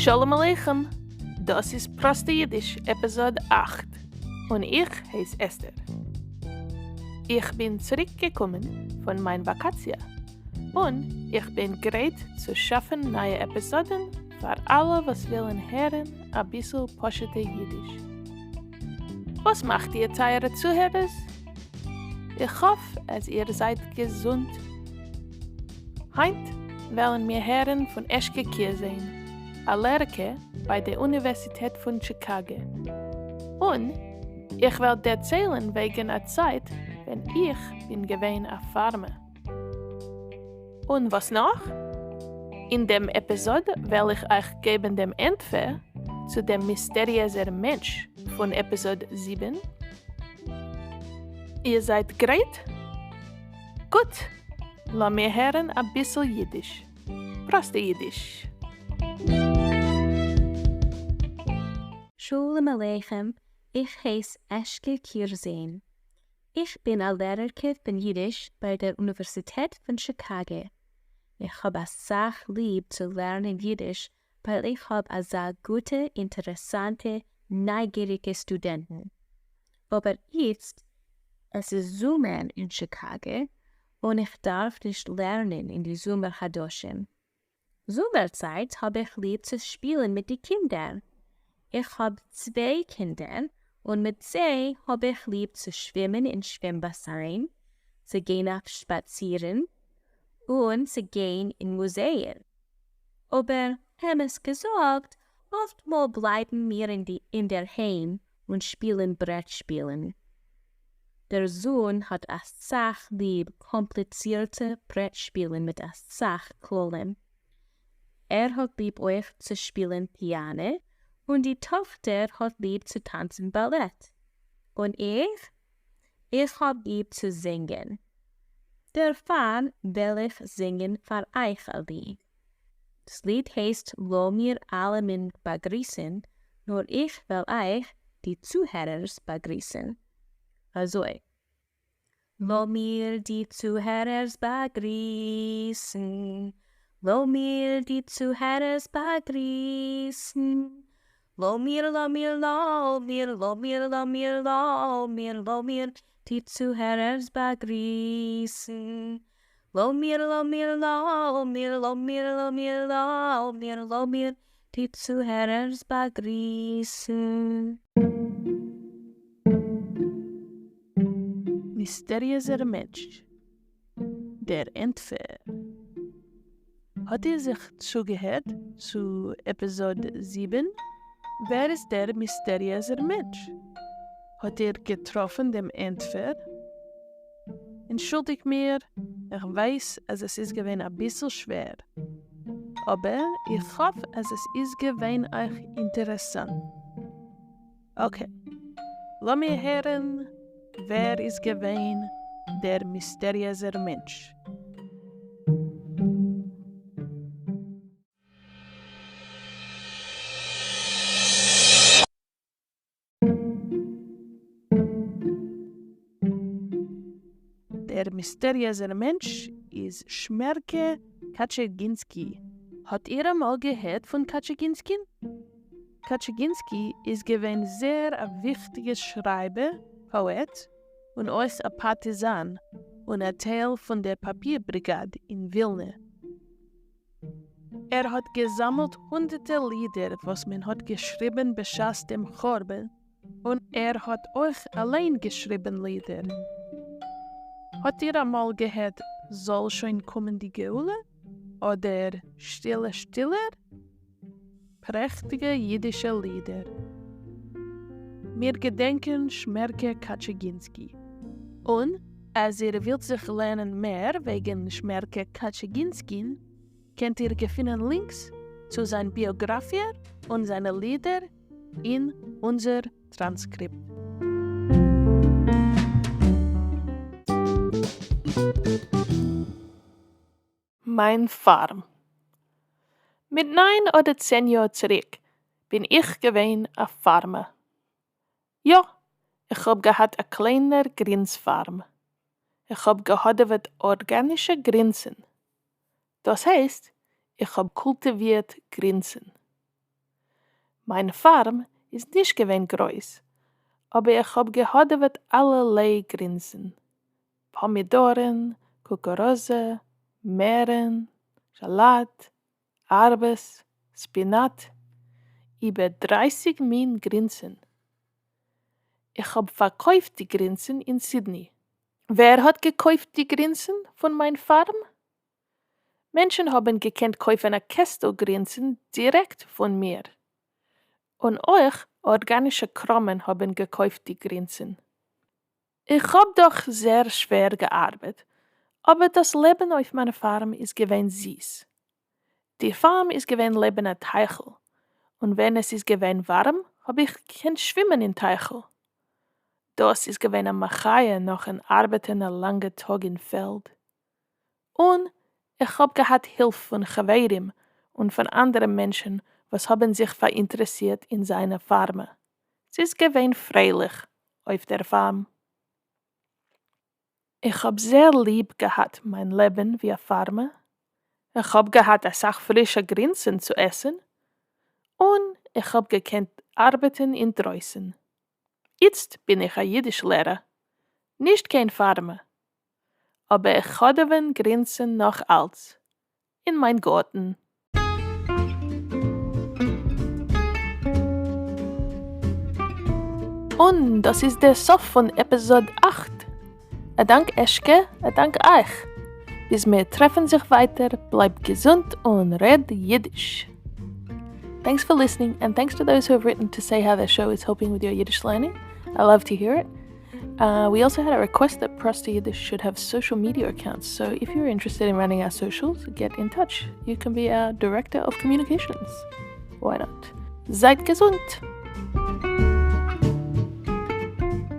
Shalom Aleichem, das ist Proste Yiddish, Episode 8 und ich heiße Esther. Ich bin zurückgekommen von meiner Vakantie und ich bin bereit zu schaffen neue Episoden für alle, was willen hören, ein bisschen Proste Yiddish. Was macht ihr, teure Zuhörer? Ich hoffe, dass ihr seid gesund. Heute wollen wir hören von Eshke Kirzane, eine Lehrerin bei der Universität von Chicago. Und ich werde erzählen wegen der Zeit, wenn ich bin gewesen auf Farme. Und was noch? In dem Episode will ich euch geben dem Entfer zu dem Mysterious Mentsh von Episode 7. Ihr seid bereit? Gut, lass mir hören ein bisschen Jiddisch. Proste Yiddish. Shalom Aleichem, ich heiße Eshke Kirzane. Ich bin eine Lehrerin von Jiddisch bei der Universität von Chicago. Ich habe es sehr lieb zu lernen Jiddisch, weil ich habe sehr gute, interessante, neugierige Studenten. Aber jetzt, es ist Sommer in Chicago und ich darf nicht lernen in die Sommerhadoshim. Sommerzeit habe ich lieb zu spielen mit den Kindern. Ich habe 2 Kinder und mit sie habe ich lieb zu schwimmen in Schwimmbassinen, zu gehen auf Spazieren und zu gehen in Museen. Aber, es gesagt, oftmal bleiben wir in der Heim und spielen Brettspielen. Der Sohn hat es sehr lieb, komplizierte Brettspielen mit Sachklollen. Hat lieb euch zu spielen Piano und die Tochter hat lieb zu tanzen Ballett. Und ich habe lieb zu singen. Davon will ich singen für euch ein Lied. Das Lied heißt Lo mir alle min begrüßen, nur ich will euch, die Zuhörer, begrüßen. Also, Lo mir die Zuhörer begrüßen, Lo mir die Zuhörer begrüßen, Lo mir, lo mir, lo mir, lo mir, lo mir, lo mir, lo mir, die Zuhörer begrüßen. Lo mir, lo mir, lo mir, lo mir, lo mir, lo mir, lo mir, die Zuhörer begrüßen. Mysterious Mentsh, der Entfer. Hat ihr sich zugehört zu Episode 7? Wer ist der Mysterious Mentsh? Hat ihr getroffen dem Entfer? Entschuldigt mir, ich weiß, es ist gewesen ein bisschen schwer. Aber ich hoffe, es ist gewesen euch interessant. Okay, lass mir hören, wer ist gewesen der Mysterious Mentsh? Der Mysterious Mentsh ist Shmerke Kaczynski. Hat ihr einmal gehört von Kaczynski? Kaczynski ist gewesen sehr ein wichtiger Schreiber, Poet und auch ein Partisan und ein Teil von der Papierbrigade in Wilna. Hat gesammelt hunderte Lieder, was man hat geschrieben beschaß dem Chorben, und hat auch allein geschrieben Lieder. Hat ihr einmal gehört, soll schon kommen die Geule? Oder Stille, Stiller? Prächtige jiddische Lieder. Wir gedenken Shmerke Kaczynski. Und, als ihr wollt sich lernen mehr wegen Shmerke Kaczynski, könnt ihr finden Links zu seiner Biografie und seinen Lieder in unser Transkript. Mein Farm. Mit 9 oder 10 Jahren zurück bin ich gewesen auf Farme. Ja, ich hab gehabt eine kleine Grinsfarm. Ich hab gehabt organische Grinsen. Das heißt, ich hab kultiviert Grinsen. Meine Farm ist nicht gewesen groß, aber ich hab gehadert allerlei Grinsen. Pomidoren, Kukurose, Meeren, Salat, Arbes, Spinat, über 30 Min Grinsen. Ich hab verkauft die Grinsen in Sydney. Wer hat gekauft die Grinsen von mein Farm? Menschen haben gekannt kaufen a Kästel Grinsen direkt von mir. Und euch organische Krammen haben gekauft die Grinsen. Ich hab doch sehr schwer gearbeitet, aber das Leben auf meiner Farm ist gewesen süß. Die Farm ist gewesen Leben a Teichel, und wenn es ist gewesen warm, hab ich kein Schwimmen in Teichel. Das ist gewesen a Machaie nach ein Arbeiten a lange Tag im Feld. Und ich hab gehabt Hilfe von Chaverim und von anderen Menschen, was haben sich verinteressiert in seiner Farm. Es ist gewesen freilich auf der Farm. Ich hab sehr lieb gehabt mein Leben wie a Farmer. Ich hab gehabt a Sach frische Grinsen zu essen. Und ich hab gekannt arbeiten in draußen. Jetzt bin ich a Jiddischlehrer. Nicht kein Farmer. Aber ich hatte Grinsen noch als. In mein Garten. Und das ist der Sof von Episode 8. Dank Eshke, Dank euch. Bis wir treffen sich weiter, bleibt gesund und red Yiddish. Thanks for listening, and thanks to those who have written to say how their show is helping with your Yiddish learning. I love to hear it. We also had a request that Proste Yiddish should have social media accounts, so if you're interested in running our socials, get in touch. You can be our Director of Communications. Why not? Seid gesund!